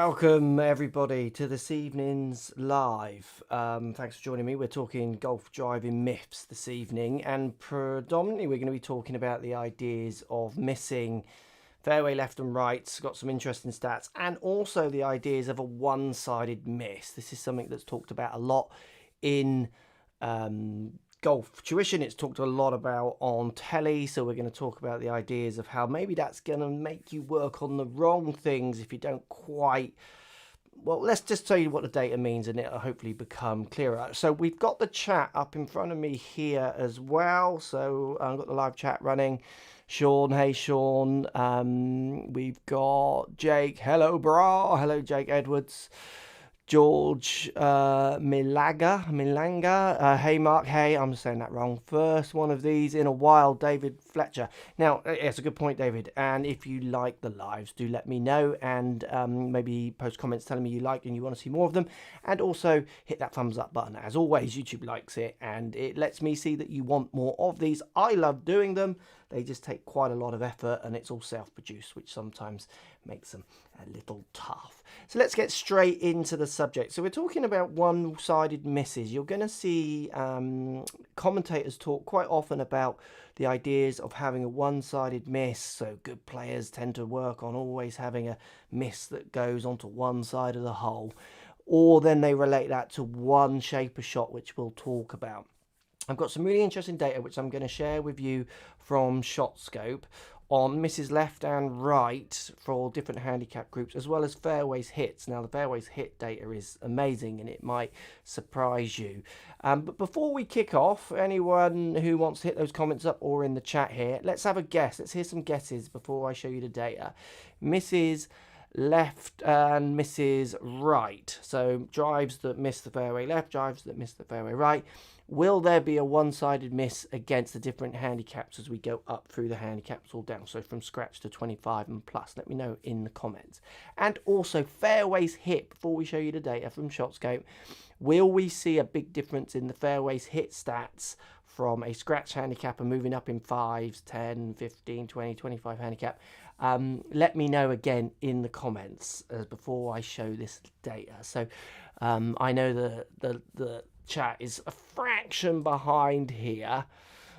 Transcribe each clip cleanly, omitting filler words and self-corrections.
Welcome everybody to this evening's live. Thanks for joining me. We're talking golf driving myths this evening, and predominantly we're going to be talking about the ideas of missing fairway left and right. Got some interesting stats, and also the ideas of a one-sided miss. This is something that's talked about a lot in golf tuition. It's talked a lot about on telly, so we're going to talk about the ideas of how maybe that's going to make you work on the wrong things if you don't quite. Well, let's just tell you what the data means and it'll hopefully become clearer. So we've got the chat up in front of me here as well. So I've got the live chat running. Sean, hey Sean. We've got Jake, hello brah, hello Jake Edwards. George Milanga, hey Mark, hey, I'm saying that wrong. First one of these in a while, David Fletcher. Now, it's a good point, David, and if you like the lives, do let me know, and maybe post comments telling me you like and you want to see more of them, and also hit that thumbs up button. As always, YouTube likes it, and it lets me see that you want more of these. I love doing them. They just take quite a lot of effort, and it's all self-produced, which sometimes makes them a little tough. So let's get straight into the subject. So we're talking about one-sided misses. You're going to see commentators talk quite often about the ideas of having a one-sided miss. So good players tend to work on always having a miss that goes onto one side of the hole, or then they relate that to one shape of shot, which we'll talk about. I've got some really interesting data which I'm going to share with you from ShotScope on misses left and right for different handicap groups, as well as fairways hits. Now, the fairways hit data is amazing and it might surprise you. But before we kick off, anyone who wants to hit those comments up or in the chat here, let's have a guess. Let's hear some guesses before I show you the data. Misses left and misses right. So drives that miss the fairway left, drives that miss the fairway right. Will there be a one-sided miss against the different handicaps as we go up through the handicaps all down? So from scratch to 25 and plus. Let me know in the comments. And also fairways hit, before we show you the data from ShotScope, will we see a big difference in the fairways hit stats from a scratch handicap and moving up in 5s, 10, 15, 20, 25 handicap? Let me know again in the comments before I show this data. So I know the chat is a fraction behind here.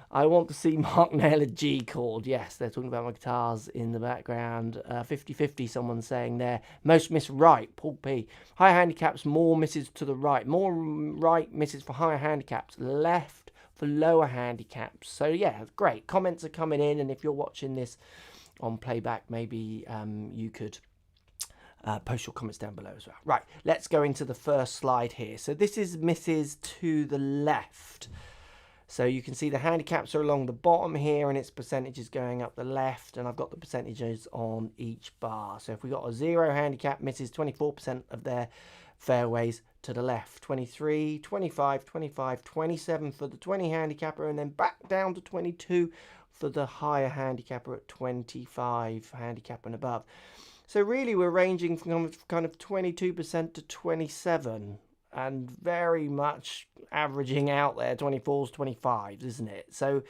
I want to see Mark Naylor G called. Yes, they're talking about my guitars in the background. 50-50, someone saying there. Most miss right, Paul P. Higher handicaps, more misses to the right. More right misses for higher handicaps. Left for lower handicaps. So yeah, great. Comments are coming in, and if you're watching this on playback, maybe you could post your comments down below as well. Right, let's go into the first slide here. So this is misses to the left. So you can see the handicaps are along the bottom here, and its percentages going up the left, and I've got the percentages on each bar. So if we got a 0 handicap, misses 24% of their fairways to the left, 23, 25, 25, 27 for the 20 handicapper, and then back down to 22 for the higher handicapper at 25 handicap and above. So really we're ranging from kind of 22% to 27, and very much averaging out there 24s, 25s, isn't it? So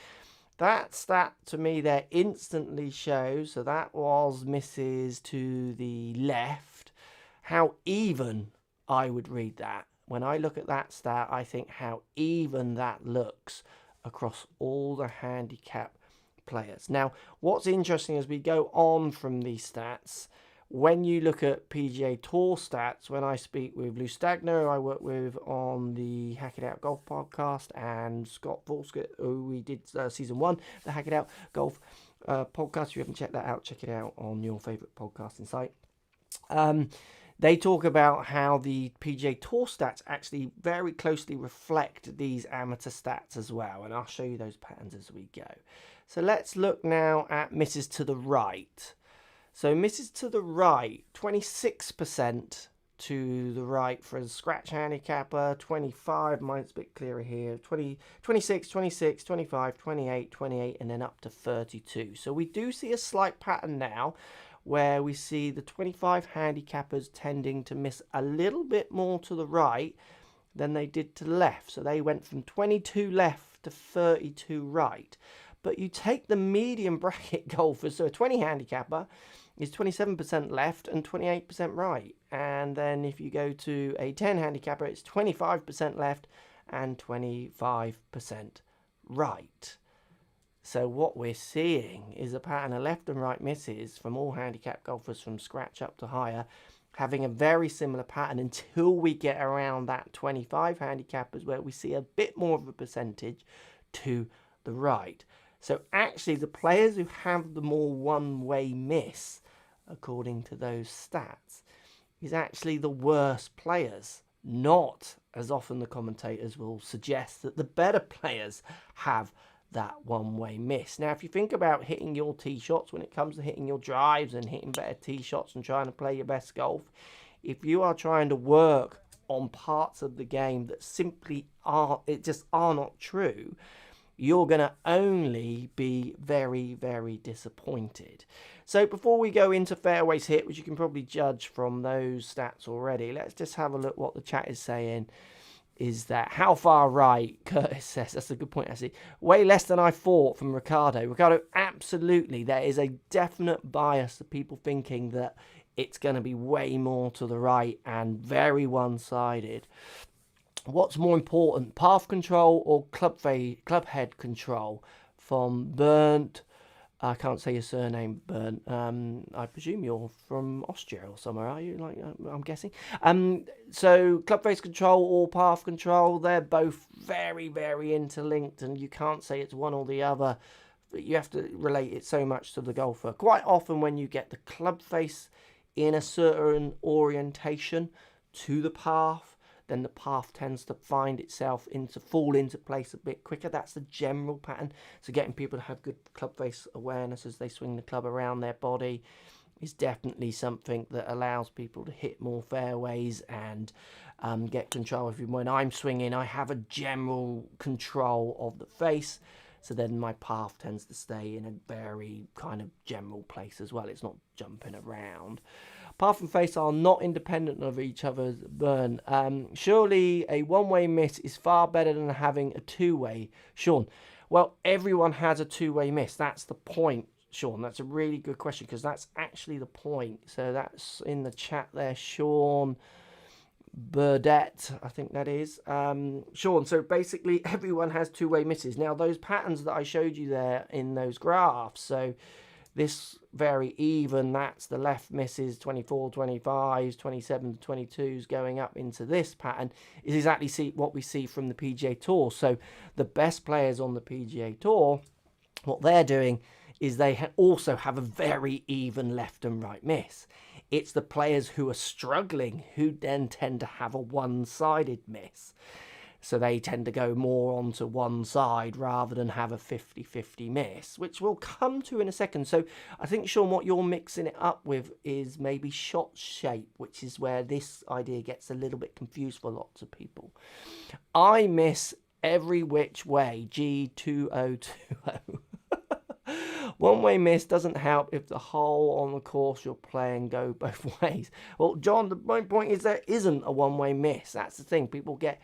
that stat to me there instantly shows, so that was misses to the left, how even I would read that. When I look at that stat, I think how even that looks across all the handicap players. Now, what's interesting as we go on from these stats, when you look at PGA Tour stats, when I speak with Lou Stagner, who I work with on the Hack It Out Golf podcast, and Scott Volskett, who we did season 1, the Hack It Out Golf podcast. If you haven't checked that out, check it out on your favourite podcasting site. They talk about how the PGA Tour stats actually very closely reflect these amateur stats as well, and I'll show you those patterns as we go. So let's look now at misses to the right. So misses to the right, 26% to the right for a scratch handicapper, 25, mine's a bit clearer here, 20, 26, 26, 25, 28, 28, and then up to 32. So we do see a slight pattern now where we see the 25 handicappers tending to miss a little bit more to the right than they did to the left. So they went from 22 left to 32 right. But you take the medium bracket golfers, so a 20 handicapper, is 27% left and 28% right. And then if you go to a 10 handicapper, it's 25% left and 25% right. So what we're seeing is a pattern of left and right misses from all handicap golfers from scratch up to higher, having a very similar pattern until we get around that 25 handicappers where we see a bit more of a percentage to the right. So actually the players who have the more one-way miss, according to those stats, is actually the worst players. Not, as often the commentators will suggest, that the better players have that one-way miss. Now, if you think about hitting your tee shots, when it comes to hitting your drives and hitting better tee shots and trying to play your best golf, if you are trying to work on parts of the game that simply are not true, you're going to only be very, very disappointed. So before we go into fairways hit, which you can probably judge from those stats already, let's just have a look what the chat is saying. Is that how far right? Curtis says, that's a good point actually. Way less than I thought from Ricardo. Ricardo, absolutely. There is a definite bias of people thinking that it's going to be way more to the right and very one-sided. What's more important, path control or club head control? From Bernd, I can't say your surname, Bernd. I presume you're from Austria or somewhere, are you? Like I'm guessing. So club face control or path control, they're both very, very interlinked, and you can't say it's one or the other. You have to relate it so much to the golfer. Quite often, when you get the club face in a certain orientation to the path, then the path tends to fall into place a bit quicker. That's the general pattern. So getting people to have good club face awareness as they swing the club around their body is definitely something that allows people to hit more fairways and get control. When I'm swinging, I have a general control of the face. So then my path tends to stay in a very kind of general place as well. It's not jumping around. Path and face are not independent of each other's burn. Surely a one-way miss is far better than having a two-way. Sean, well, everyone has a two-way miss. That's the point, Sean. That's a really good question because that's actually the point. So that's in the chat there, Sean Burdett, I think that is. Sean, so basically everyone has two-way misses. Now, those patterns that I showed you there in those graphs, so this very even, that's the left misses, 24, 25s, 27 to 22s going up into this pattern, is exactly what we see from the PGA Tour. So the best players on the PGA Tour, what they're doing is they also have a very even left and right miss. It's the players who are struggling who then tend to have a one-sided miss. So they tend to go more onto one side rather than have a 50-50 miss, which we'll come to in a second. So I think, Sean, what you're mixing it up with is maybe shot shape, which is where this idea gets a little bit confused for lots of people. I miss every which way, G2020. One-way miss doesn't help if the hole on the course you're playing go both ways. Well, John, my point is there isn't a one-way miss. That's the thing. People get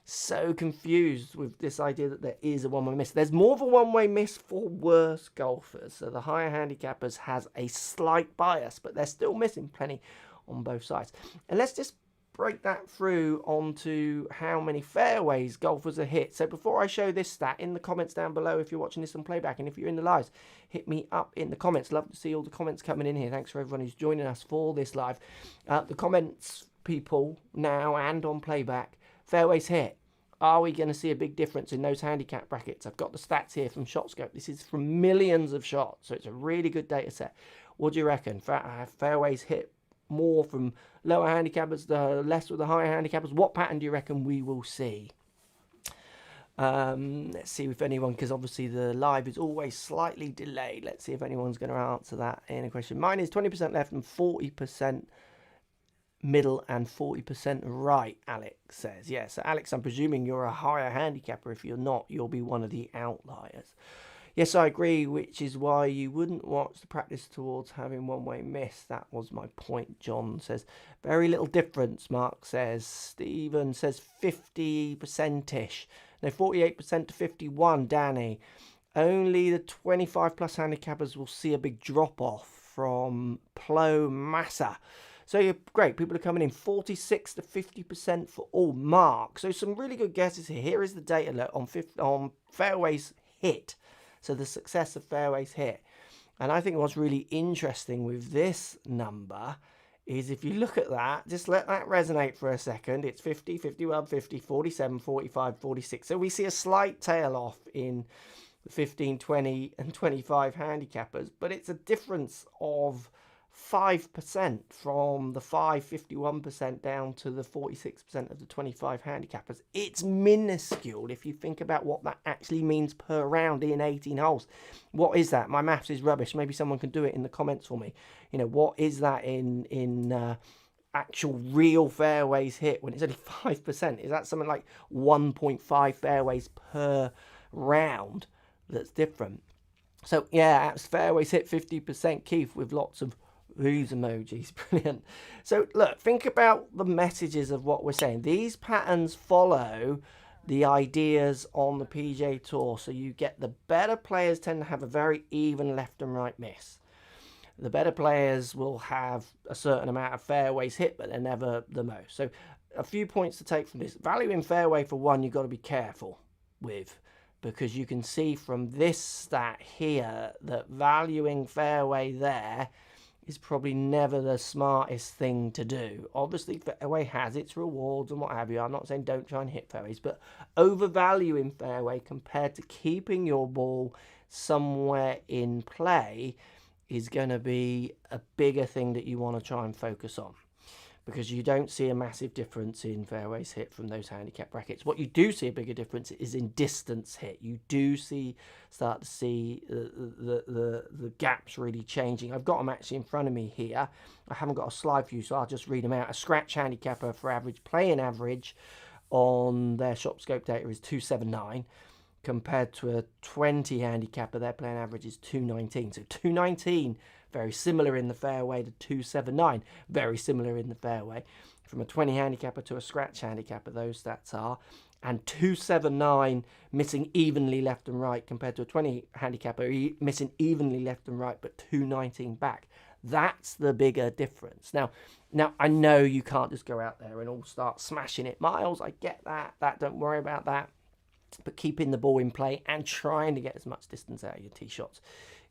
so confused with this idea that there is a one-way miss. There's more of a one-way miss for worse golfers. So the higher handicappers has a slight bias, but they're still missing plenty on both sides. And let's just break that through onto how many fairways golfers are hit. So before I show this stat, in the comments down below, if you're watching this on playback, and if you're in the lives, hit me up in the comments. Love to see all the comments coming in here. Thanks for everyone who's joining us for this live. The comments, people, now and on playback, fairways hit. Are we going to see a big difference in those handicap brackets? I've got the stats here from ShotScope. This is from millions of shots, so it's a really good data set. What do you reckon? Fairways hit more from lower handicappers, less with the higher handicappers. What pattern do you reckon we will see? Let's see if anyone, because obviously the live is always slightly delayed. Let's see if anyone's going to answer that in a question. Mine is 20% left and 40% middle and 40% right, Alex says. Yeah, so Alex, I'm presuming you're a higher handicapper. If you're not, you'll be one of the outliers. Yes, I agree, which is why you wouldn't watch the practice towards having one-way miss. That was my point, John says. Very little difference, Mark says. Stephen says 50%-ish. No, 48% to 51, Danny. Only the 25-plus handicappers will see a big drop-off. from Plo Massa. So you're great. People are coming in 46 to 50% for all. Mark. So some really good guesses here. Here is the data look on Fairways hit. So the success of Fairways hit. And I think what's really interesting with this number is if you look at that, just let that resonate for a second. It's 50, 51, 50, 47, 45, 46. So we see a slight tail off in the 15, 20 and 25 handicappers, but it's a difference of 5% from the 51% down to the 46% of the 25 handicappers. It's minuscule if you think about what that actually means per round in 18 holes. What is that? My maths is rubbish. Maybe someone can do it in the comments for me. You know, what is that in actual real fairways hit when it's only 5%? Is that something like 1.5 fairways per round that's different? So yeah, apps fairways hit 50%, Keith, with lots of these emojis. Brilliant. So look, think about the messages of what we're saying. These patterns follow the ideas on the PGA Tour. So you get the better players tend to have a very even left and right miss. The better players will have a certain amount of fairways hit, but they're never the most. So a few points to take from this. Value in fairway, for one, you've got to be careful with, because you can see from this stat here that valuing fairway there is probably never the smartest thing to do. Obviously, fairway has its rewards and what have you. I'm not saying don't try and hit fairways, but overvaluing fairway compared to keeping your ball somewhere in play is going to be a bigger thing that you want to try and focus on, because you don't see a massive difference in fairways hit from those handicap brackets. What you do see a bigger difference is in distance hit. You do start to see the gaps really changing. I've got them actually in front of me here. I haven't got a slide for you, so I'll just read them out. A scratch handicapper for average, playing average on their shop scope data is 279. Compared to a 20 handicapper, their playing average is 219. So 219, very similar in the fairway, to 279, very similar in the fairway. From a 20 handicapper to a scratch handicapper, those stats are. And 279 missing evenly left and right compared to a 20 handicapper missing evenly left and right, but 219 back. That's the bigger difference. Now I know you can't just go out there and all start smashing it miles. I get that. Don't worry about that. But keeping the ball in play and trying to get as much distance out of your tee shots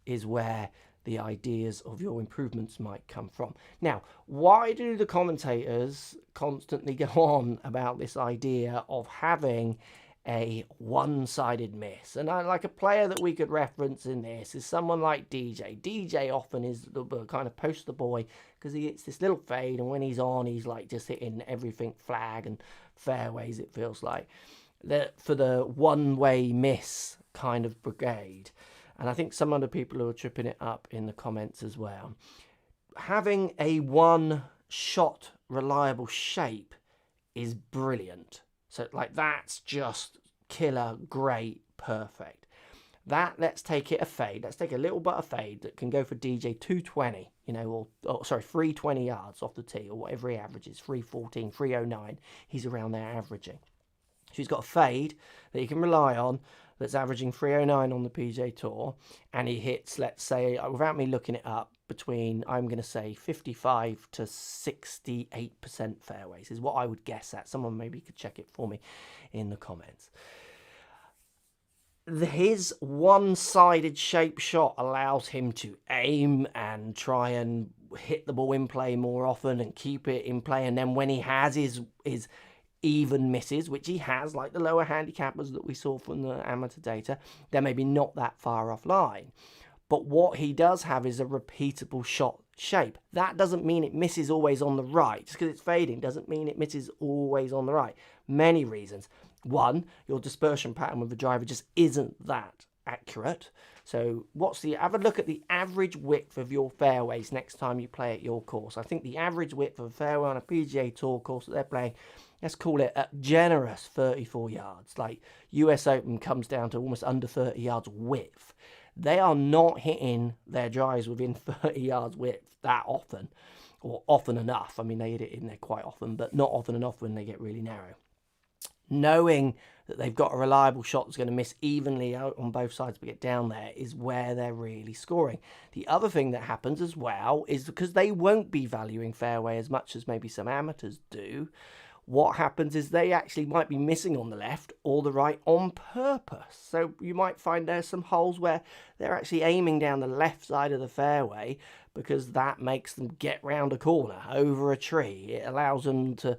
is where the ideas of your improvements might come from. Now, why do the commentators constantly go on about this idea of having a one-sided miss? And like a player that we could reference in this is someone like DJ. DJ often is the kind of poster boy because he hits this little fade, and when he's on, he's like just hitting everything flag and fairways, it feels like. For the one-way miss kind of brigade. And I think some other people who are tripping it up in the comments as well. Having a one-shot reliable shape is brilliant. So like that's just killer, great, perfect. Let's take it a fade. Let's take a little bit of fade that can go for DJ 220, or 320 yards off the tee, or whatever he averages, 314, 309. He's around there averaging. So he's got a fade that you can rely on that's averaging 309 on the PGA Tour, and he hits, let's say, without me looking it up, between, I'm going to say, 55 to 68% fairways is what I would guess at. Someone maybe could check it for me in the comments. His one-sided shape shot allows him to aim and try and hit the ball in play more often and keep it in play, and then when he has his even misses, which he has, like the lower handicappers that we saw from the amateur data, they're maybe not that far offline. But what he does have is a repeatable shot shape. That doesn't mean it misses always on the right. Just because it's fading doesn't mean it misses always on the right. Many reasons. One, your dispersion pattern with the driver just isn't that accurate. So have a look at the average width of your fairways next time you play at your course. I think the average width of a fairway on a PGA Tour course that they're playing, let's call it a generous 34 yards. Like US Open comes down to almost under 30 yards width. They are not hitting their drives within 30 yards width that often, or often enough. I mean, they hit it in there quite often, but not often enough when they get really narrow. knowing that they've got a reliable shot that's going to miss evenly out on both sides but get down there is where they're really scoring. The other thing that happens as well is because they won't be valuing fairway as much as maybe some amateurs do, what happens is they actually might be missing on the left or the right on purpose. So you might find there's some holes where they're actually aiming down the left side of the fairway because that makes them get round a corner, over a tree. It allows them to,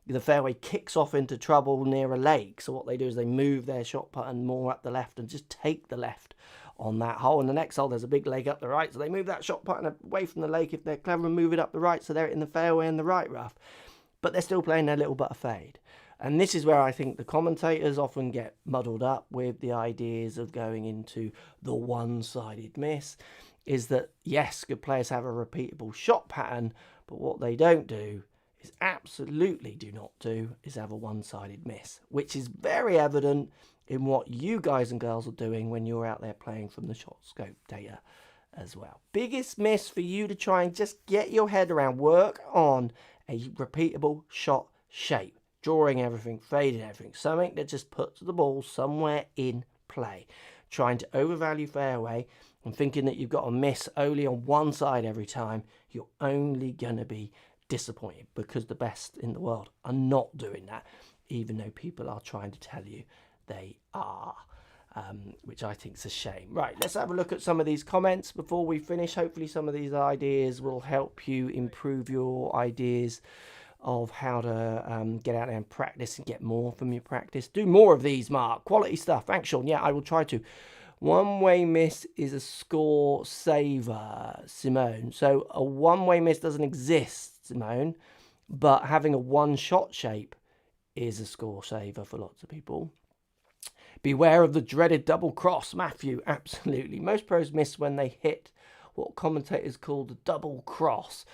the fairway kicks off into trouble near a lake. So what they do is they move their shot pattern more up the left and just take the left on that hole. And the next hole, there's a big lake up the right. So they move that shot pattern away from the lake if they're clever and move it up the right. So they're in the fairway and the right rough. But they're still playing their little butter fade. And this is where I think the commentators often get muddled up with the ideas of going into the one-sided miss, is that, yes, good players have a repeatable shot pattern, but what they don't do is absolutely do not do is have a one-sided miss, which is very evident in what you guys and girls are doing when you're out there playing from the shot scope data as well. Biggest miss for you to try and just get your head around, work on a repeatable shot shape, drawing everything, fading everything, something that just puts the ball somewhere in play. Trying to overvalue fairway and thinking that you've got a miss only on one side every time, you're only going to be disappointed, because the best in the world are not doing that, even though people are trying to tell you they are. Which I think is a shame. Right, let's have a look at some of these comments before we finish. Hopefully some of these ideas will help you improve your ideas of how to get out there and practice and get more from your practice. Do more of these, Mark. Quality stuff. Thanks, Sean. Yeah, I will try to. One-way miss is a score saver, Simone. So a one-way miss doesn't exist, Simone, but having a one-shot shape is a score saver for lots of people. Beware of the dreaded double cross, Matthew. Absolutely. Most pros miss when they hit what commentators call the double cross.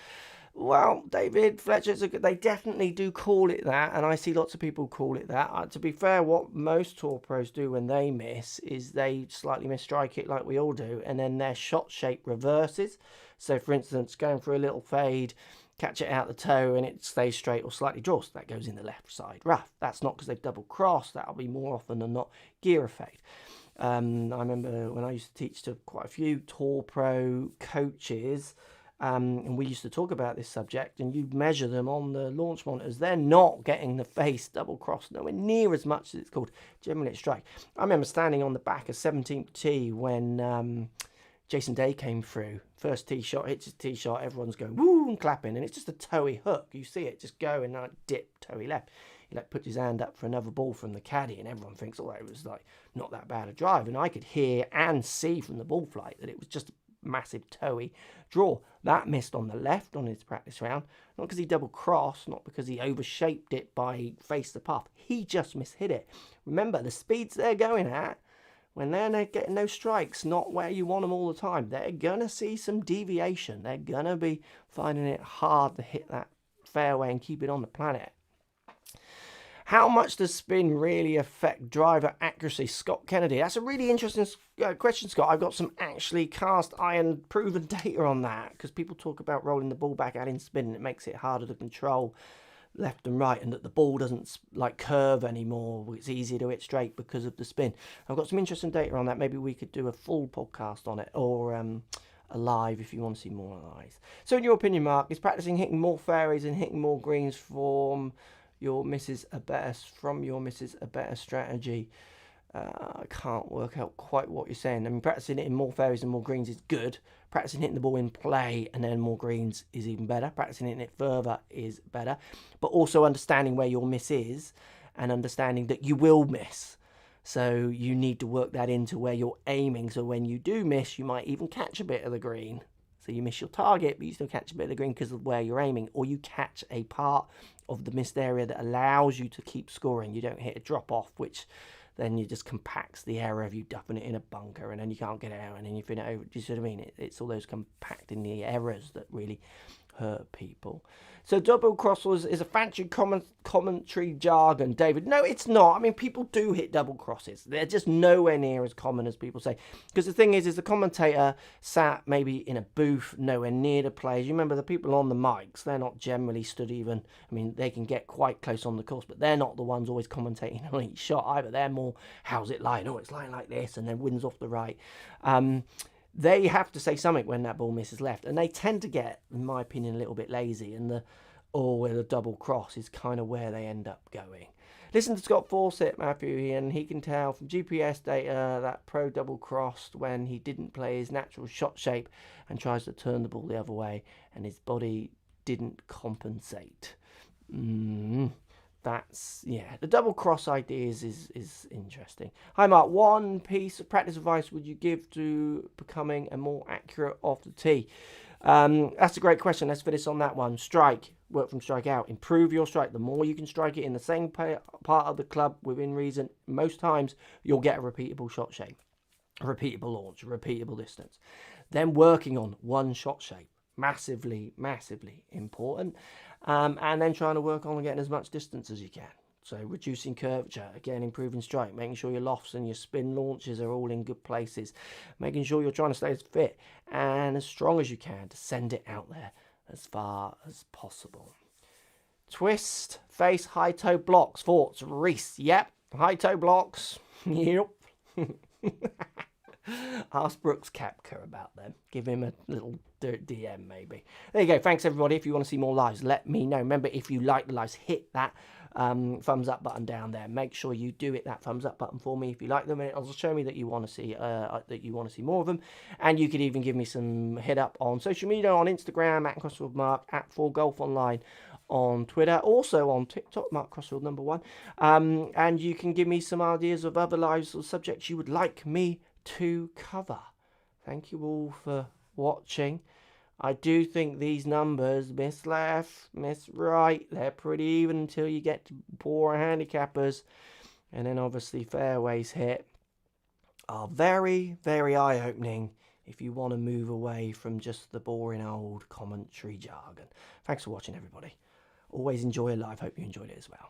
Well, David Fletcher, they definitely do call it that, and I see lots of people call it that. To be fair, what most tour pros do when they miss is they slightly misstrike it like we all do, and then their shot shape reverses. So, for instance, going for a little fade, catch it out the toe and it stays straight or slightly draws. That goes in the left side rough. That's not because they've double crossed. That'll be more often than not gear effect. I remember when I used to teach to quite a few tour pro coaches, and we used to talk about this subject, and you measure them on the launch monitors. They're not getting the face double cross nowhere near as much as it's called. Generally it's strike. I remember standing on the back of 17th tee when Jason Day came through. First tee shot, hits his tee shot, everyone's going woo and clapping, and it's just a toey hook. You see it just go and like dip toey left. He like puts his hand up for another ball from the caddy, and everyone thinks, oh, it was like not that bad a drive. And I could hear and see from the ball flight that it was just a massive toey draw. That missed on the left on his practice round, not because he double crossed, not because he overshaped it by face the path. He just mishit it. Remember, the speeds they're going at, when they're getting those strikes, not where you want them all the time, they're going to see some deviation. They're going to be finding it hard to hit that fairway and keep it on the planet. How much does spin really affect driver accuracy? Scott Kennedy. That's a really interesting question, Scott. I've got some actually cast iron proven data on that, because people talk about rolling the ball back, adding spin, and it makes it harder to control left and right, and that the ball doesn't like curve anymore. It's easier to hit straight because of the spin. I've got some interesting data on that. Maybe we could do a full podcast on it, or a live if you want to see more live. So in your opinion, Mark, is practicing hitting more fairways and hitting more greens from your misses a better strategy? I can't work out quite what you're saying. I mean, practicing hitting more fairways and more greens is good. Practicing hitting the ball in play and then more greens is even better. Practicing hitting it further is better. But also understanding where your miss is and understanding that you will miss. So you need to work that into where you're aiming. So when you do miss, you might even catch a bit of the green. So you miss your target, but you still catch a bit of the green because of where you're aiming. Or you catch a part of the missed area that allows you to keep scoring. You don't hit a drop off, which then you just compacts the error of you dumping it in a bunker, and then you can't get it out, and then you fin it over. Do you see what I mean? It's all those compacting the errors that really hurt people. So double cross is a fancy commentary jargon, David. No, it's not. I mean, people do hit double crosses. They're just nowhere near as common as people say. Because the thing is the commentator sat maybe in a booth nowhere near the players. You remember the people on the mics, they're not generally stood even. I mean, they can get quite close on the course, but they're not the ones always commentating on each shot either. They're more, how's it lying? Oh, it's lying like this, and then wins off the right. They have to say something when that ball misses left, and they tend to get, in my opinion, a little bit lazy, and where the double cross is kind of where they end up going. Listen to Scott Fawcett, Matthew, and he can tell from GPS data that Pro double crossed when he didn't play his natural shot shape and tries to turn the ball the other way, and his body didn't compensate. That's, yeah, the double cross ideas is interesting. Hi Mark, one piece of practice advice would you give to becoming a more accurate off the tee? That's a great question. Let's finish on that one. Strike, work from strike out, improve your strike. The more you can strike it in the same part of the club within reason, most times you'll get a repeatable shot shape, a repeatable launch, a repeatable distance. Then working on one shot shape. Massively important, and then trying to work on getting as much distance as you can. So reducing curvature, again improving strike, making sure your lofts and your spin launches are all in good places, making sure you're trying to stay as fit and as strong as you can to send it out there as far as possible. Twist, face, high toe blocks, thoughts, Reese. Yep, high toe blocks. Yep. Ask Brooks Koepka about them. Give him a little DM maybe. There you go. Thanks everybody. If you want to see more lives, let me know. Remember, if you like the lives, hit that thumbs up button down there. Make sure you do hit that thumbs up button for me if you like them. It'll show me that you want to see more of them. And you could even give me some hit up on social media, on Instagram at Crossfield Mark, at 4Golf Online, on Twitter, also on TikTok, Mark Crossfield #1. And you can give me some ideas of other lives or subjects you would like me to cover. Thank you all for watching. I do think these numbers, miss left, miss right, they're pretty even until you get to poor handicappers, and then obviously fairways hit, are very eye-opening if you want to move away from just the boring old commentary jargon. Thanks for watching everybody. Always enjoy a live. Hope you enjoyed it as well.